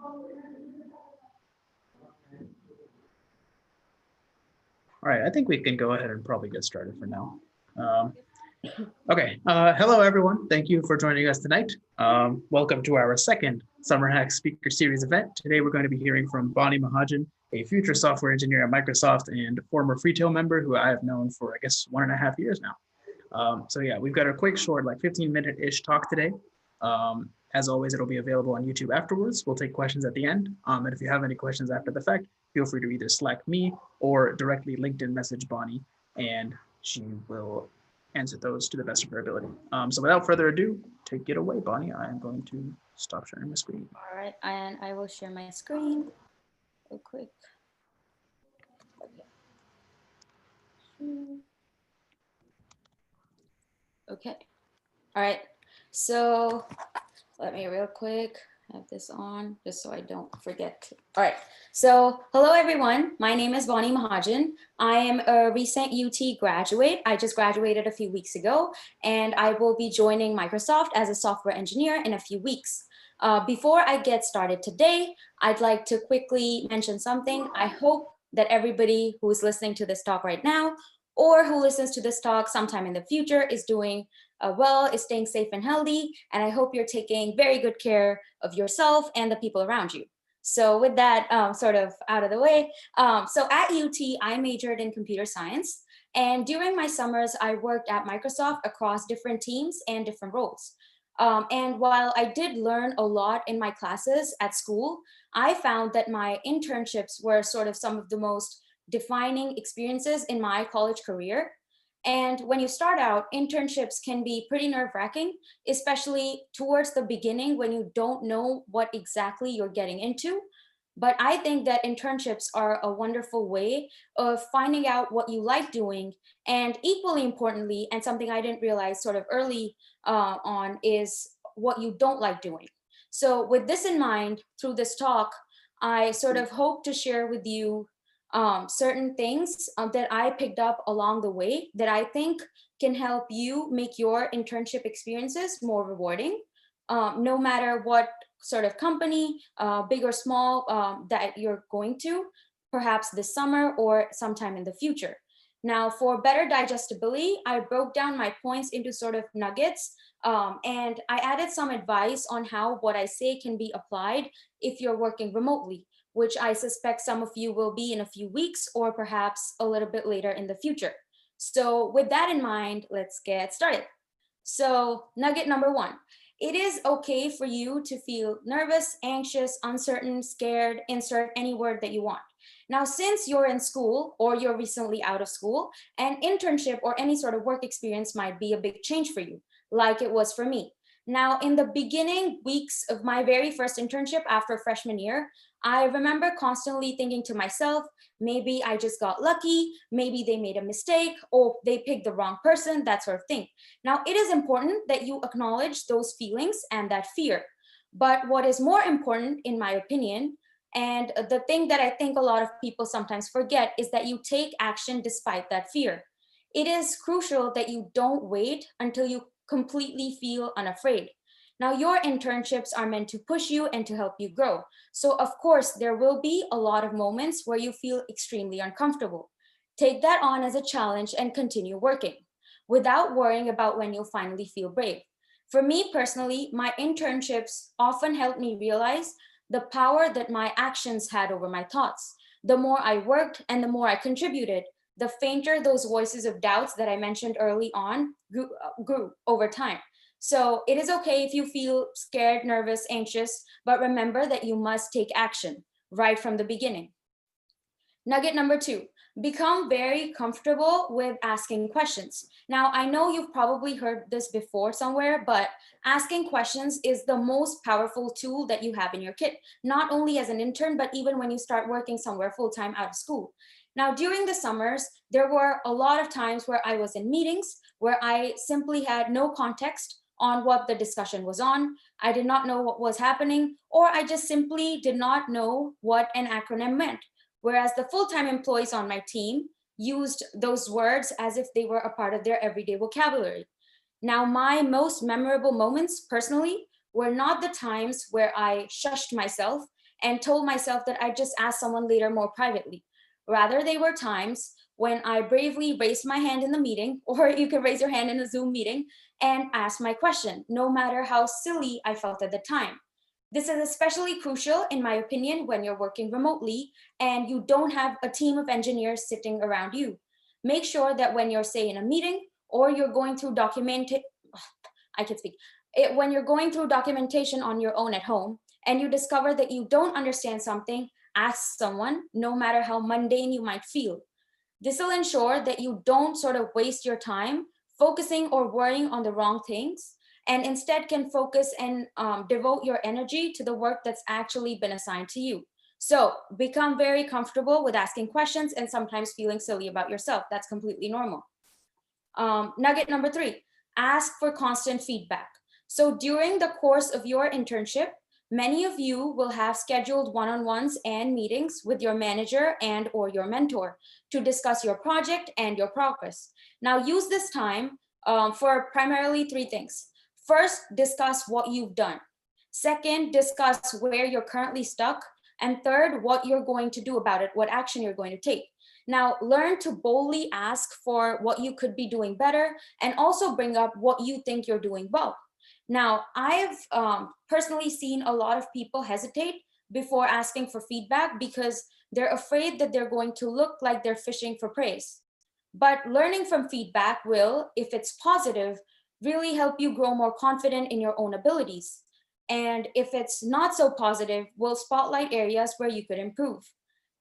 All right, I think we can go ahead and probably get started for now. Okay, hello everyone. Thank you for joining us tonight. Welcome to our second SummerHacks Speaker Series event. Today we're going to be hearing from Bonny Mahajan, a future software engineer at Microsoft and former Freetail member who I have known for, I guess, 1.5 years now. So yeah, we've got a quick, short, like 15-minute-ish talk today. As always, it'll be available on YouTube afterwards. We'll take questions at the end. And if you have any questions after the fact, feel free to either Slack me or directly LinkedIn message Bonny, and she will answer those to the best of her ability. So without further ado, take it away, Bonny. I am going to stop sharing my screen. All right, and I will share my screen real quick. Okay. All right. So let me real quick have this on just so I don't forget. All right. So hello, everyone. My name is Bonny Mahajan. I am a recent UT graduate. I just graduated a few weeks ago, and I will be joining Microsoft as a software engineer in a few weeks. Before I get started today, I'd like to quickly mention something. I hope that everybody who is listening to this talk right now or who listens to this talk sometime in the future is doing well, is staying safe and healthy. And I hope you're taking very good care of yourself and the people around you. So with that sort of out of the way, so at UT, I majored in computer science. And during my summers, I worked at Microsoft across different teams and different roles. And while I did learn a lot in my classes at school, I found that my internships were sort of some of the most defining experiences in my college career. And when you start out, internships can be pretty nerve-wracking, especially towards the beginning when you don't know what exactly you're getting into. But I think that internships are a wonderful way of finding out what you like doing. And equally importantly, and something I didn't realize sort of early on, is what you don't like doing. So with this in mind, through this talk, I sort of hope to share with you certain things that I picked up along the way that I think can help you make your internship experiences more rewarding, no matter what sort of company, big or small, that you're going to, perhaps this summer or sometime in the future. Now, for better digestibility, I broke down my points into sort of nuggets, and I added some advice on how what I say can be applied if you're working remotely, which I suspect some of you will be in a few weeks or perhaps a little bit later in the future. So with that in mind, let's get started. So nugget number one, it is okay for you to feel nervous, anxious, uncertain, scared, insert any word that you want. Now, since you're in school or you're recently out of school, an internship or any sort of work experience might be a big change for you, like it was for me. Now, in the beginning weeks of my very first internship after freshman year, I remember constantly thinking to myself, maybe I just got lucky, maybe they made a mistake, or they picked the wrong person, that sort of thing. Now, it is important that you acknowledge those feelings and that fear. But what is more important, in my opinion, and the thing that I think a lot of people sometimes forget, is that you take action despite that fear. It is crucial that you don't wait until you completely feel unafraid. Now, your internships are meant to push you and to help you grow. So, of course, there will be a lot of moments where you feel extremely uncomfortable. Take that on as a challenge and continue working without worrying about when you'll finally feel brave. For me personally, my internships often helped me realize the power that my actions had over my thoughts. The more I worked and the more I contributed, the fainter those voices of doubts that I mentioned early on grew over time. So it is okay if you feel scared, nervous, anxious, but remember that you must take action right from the beginning. Nugget number two, become very comfortable with asking questions. Now, I know you've probably heard this before somewhere, but asking questions is the most powerful tool that you have in your kit, not only as an intern, but even when you start working somewhere full-time out of school. Now, during the summers, there were a lot of times where I was in meetings where I simply had no context on what the discussion was on. I did not know what was happening, or I just simply did not know what an acronym meant. Whereas the full-time employees on my team used those words as if they were a part of their everyday vocabulary. Now, my most memorable moments personally were not the times where I shushed myself and told myself that I'd just ask someone later more privately. Rather, they were times when I bravely raised my hand in the meeting, or you could raise your hand in a Zoom meeting, and ask my question, no matter how silly I felt at the time. This is especially crucial, in my opinion, when you're working remotely and you don't have a team of engineers sitting around you. Make sure that when you're, say, in a meeting or you're going through I can speak. When you're going through documentation on your own at home and you discover that you don't understand something, ask someone, no matter how mundane you might feel. This will ensure that you don't sort of waste your time focusing or worrying on the wrong things, and instead can focus and devote your energy to the work that's actually been assigned to you. So become very comfortable with asking questions and sometimes feeling silly about yourself. That's completely normal. Nugget number 3, ask for constant feedback. So during the course of your internship, many of you will have scheduled one-on-ones and meetings with your manager and or your mentor to discuss your project and your progress. Now use this time for primarily 3 things. First, discuss what you've done. Second, discuss where you're currently stuck. And third, what you're going to do about it, what action you're going to take. Now, learn to boldly ask for what you could be doing better and also bring up what you think you're doing well. Now, I've personally seen a lot of people hesitate before asking for feedback because they're afraid that they're going to look like they're fishing for praise. But learning from feedback will, if it's positive, really help you grow more confident in your own abilities. And if it's not so positive, will spotlight areas where you could improve.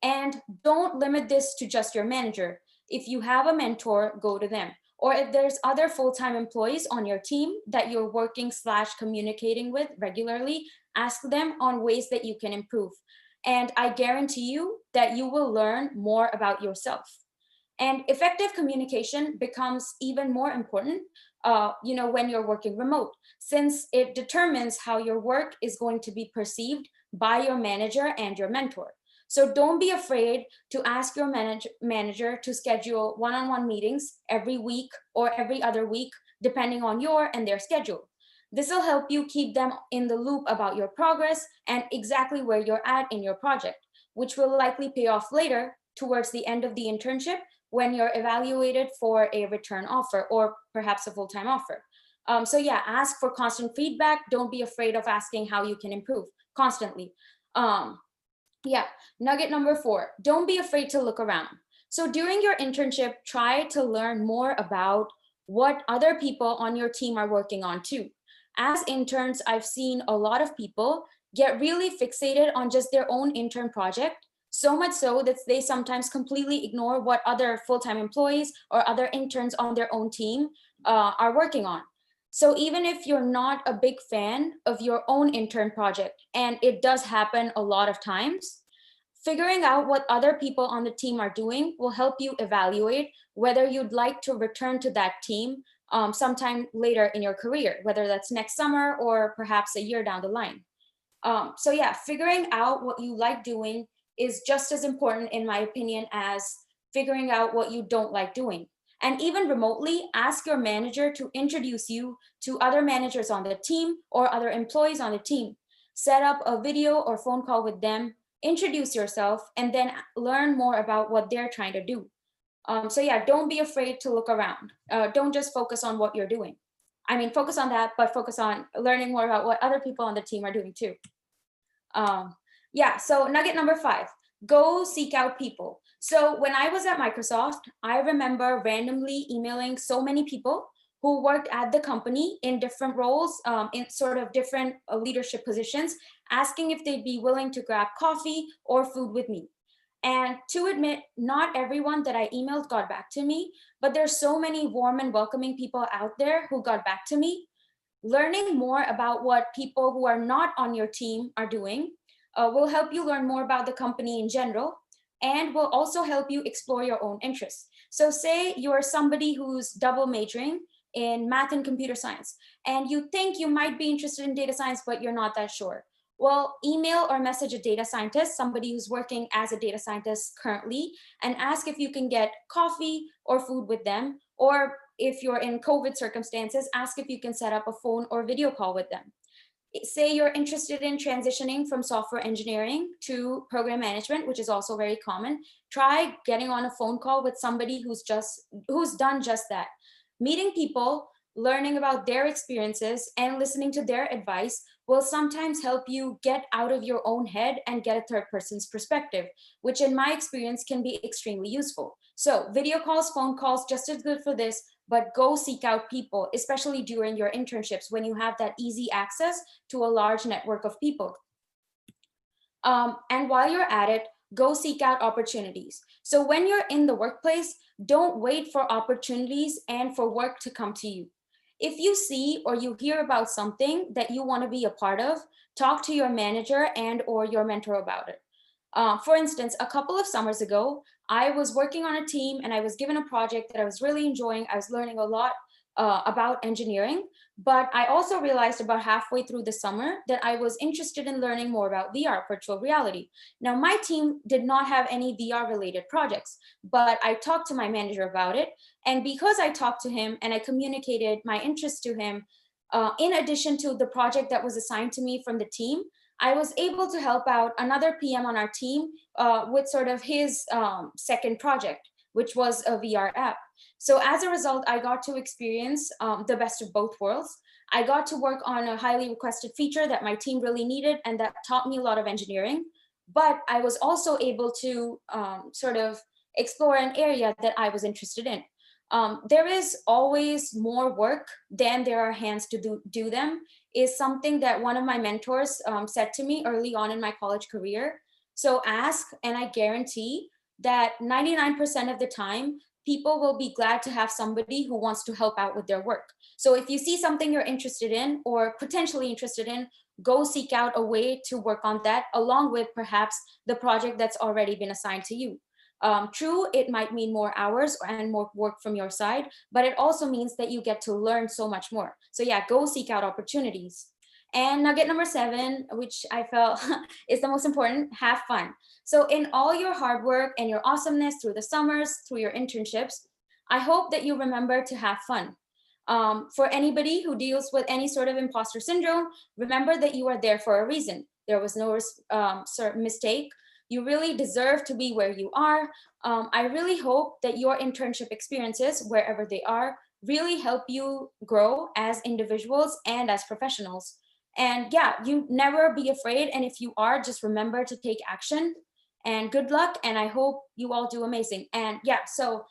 And don't limit this to just your manager. If you have a mentor, go to them. Or if there's other full-time employees on your team that you're working/communicating with regularly, ask them on ways that you can improve. And I guarantee you that you will learn more about yourself. And effective communication becomes even more important, when you're working remote, since it determines how your work is going to be perceived by your manager and your mentor. So don't be afraid to ask your manager to schedule one-on-one meetings every week or every other week, depending on your and their schedule. This will help you keep them in the loop about your progress and exactly where you're at in your project, which will likely pay off later towards the end of the internship when you're evaluated for a return offer or perhaps a full-time offer. So yeah, ask for constant feedback. Don't be afraid of asking how you can improve constantly. Nugget number 4, don't be afraid to look around. So during your internship, try to learn more about what other people on your team are working on too. As interns, I've seen a lot of people get really fixated on just their own intern project, so much so that they sometimes completely ignore what other full-time employees or other interns on their own team are working on. So even if you're not a big fan of your own intern project, and it does happen a lot of times, figuring out what other people on the team are doing will help you evaluate whether you'd like to return to that team sometime later in your career, whether that's next summer or perhaps a year down the line. So yeah, figuring out what you like doing is just as important, in my opinion, as figuring out what you don't like doing. And even remotely, ask your manager to introduce you to other managers on the team or other employees on the team. Set up a video or phone call with them, introduce yourself, and then learn more about what they're trying to do. So yeah, don't be afraid to look around. Don't just focus on what you're doing. I mean, focus on that, but focus on learning more about what other people on the team are doing too. So nugget number 5, go seek out people. So when I was at Microsoft, I remember randomly emailing so many people who worked at the company in different roles, in sort of different leadership positions, asking if they'd be willing to grab coffee or food with me. And to admit, not everyone that I emailed got back to me, but there's so many warm and welcoming people out there who got back to me. Learning more about what people who are not on your team are doing will help you learn more about the company in general, and will also help you explore your own interests. So say you're somebody who's double majoring in math and computer science, and you think you might be interested in data science, but you're not that sure. Well, email or message a data scientist, somebody who's working as a data scientist currently, and ask if you can get coffee or food with them. Or if you're in COVID circumstances, ask if you can set up a phone or video call with them. say you're interested in transitioning from software engineering to program management, which is also very common, try getting on a phone call with somebody who's done just that. Meeting people, learning about their experiences, and listening to their advice will sometimes help you get out of your own head and get a third person's perspective, which in my experience can be extremely useful. So video calls, phone calls, just as good for this, but go seek out people, especially during your internships when you have that easy access to a large network of people. And while you're at it, go seek out opportunities. So when you're in the workplace, don't wait for opportunities and for work to come to you. If you see or you hear about something that you want to be a part of, talk to your manager and or your mentor about it. For instance, a couple of summers ago, I was working on a team and I was given a project that I was really enjoying. I was learning a lot about engineering, but I also realized about halfway through the summer that I was interested in learning more about VR, virtual reality. Now, my team did not have any VR related projects, but I talked to my manager about it. And because I talked to him and I communicated my interest to him, in addition to the project that was assigned to me from the team, I was able to help out another PM on our team with sort of his second project, which was a VR app. So as a result, I got to experience the best of both worlds. I got to work on a highly requested feature that my team really needed and that taught me a lot of engineering. But I was also able to sort of explore an area that I was interested in. There is always more work than there are hands to do them, is something that one of my mentors said to me early on in my college career. So ask, and I guarantee that 99% of the time, people will be glad to have somebody who wants to help out with their work. So if you see something you're interested in or potentially interested in, go seek out a way to work on that along with perhaps the project that's already been assigned to you. True, it might mean more hours and more work from your side, but it also means that you get to learn so much more. So yeah, go seek out opportunities. And nugget number 7, which I felt is the most important, have fun. So in all your hard work and your awesomeness through the summers, through your internships, I hope that you remember to have fun. For anybody who deals with any sort of imposter syndrome, remember that you are there for a reason. There was no mistake. You really deserve to be where you are. I really hope that your internship experiences, wherever they are, really help you grow as individuals and as professionals. And yeah, you never be afraid. And if you are, just remember to take action. And good luck. And I hope you all do amazing. And yeah, so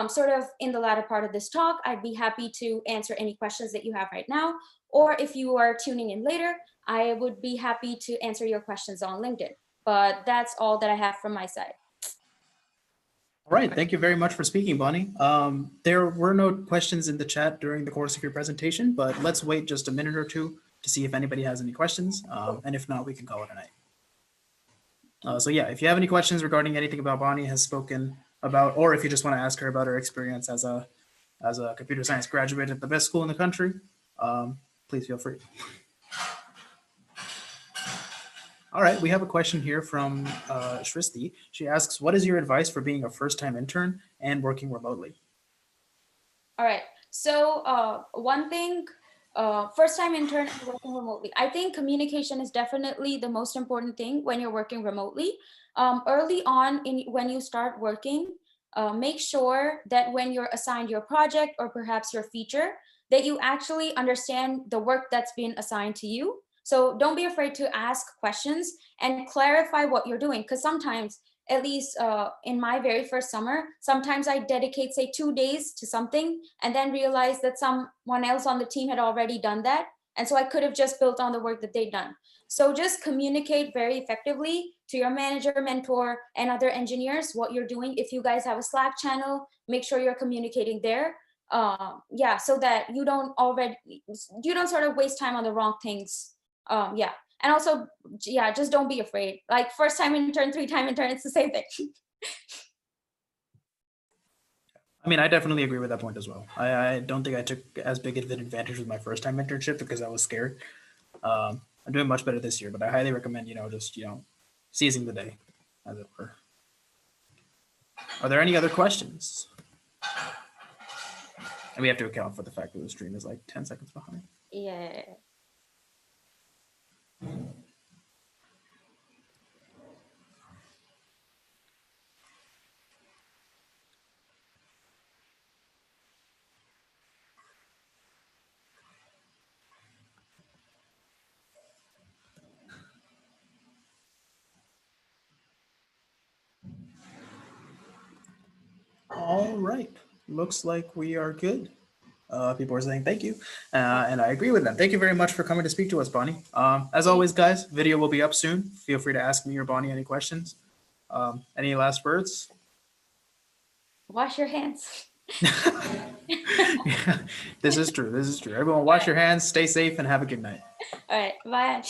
sort of in the latter part of this talk, I'd be happy to answer any questions that you have right now. Or if you are tuning in later, I would be happy to answer your questions on LinkedIn. But that's all that I have from my side. All right, thank you very much for speaking, Bonnie. There were no questions in the chat during the course of your presentation, but let's wait just a minute or two to see if anybody has any questions. And if not, we can call it a night. So yeah, if you have any questions regarding anything about Bonnie has spoken about, or if you just want to ask her about her experience as a computer science graduate at the best school in the country, please feel free. All right, we have a question here from Shristi. She asks, what is your advice for being a first-time intern and working remotely? All right, so one thing, first-time intern and working remotely. I think communication is definitely the most important thing when you're working remotely. Early on, when you start working, make sure that when you're assigned your project or perhaps your feature, that you actually understand the work that's been assigned to you. So don't be afraid to ask questions and clarify what you're doing. Because sometimes, at least in my very first summer, sometimes I dedicate, say, 2 days to something and then realize that someone else on the team had already done that. And so I could have just built on the work that they'd done. So just communicate very effectively to your manager, mentor, and other engineers what you're doing. If you guys have a Slack channel, make sure you're communicating there. Yeah, so that you don't sort of waste time on the wrong things. Yeah, and also, yeah, just don't be afraid. Like first time intern, 3-time intern, it's the same thing. I mean, I definitely agree with that point as well. I don't think I took as big of an advantage with my first time internship because I was scared. I'm doing much better this year, but I highly recommend, just, seizing the day, as it were. Are there any other questions? And we have to account for the fact that the stream is like 10 seconds behind. Yeah. All right. Looks like we are good. People are saying thank you, and I agree with them. Thank you very much for coming to speak to us, Bonnie. As always, guys, video will be up soon. Feel free to ask me or Bonnie any questions. Any last words? Wash your hands. Yeah, this is true. This is true. Everyone, wash your hands, stay safe, and have a good night. All right, bye.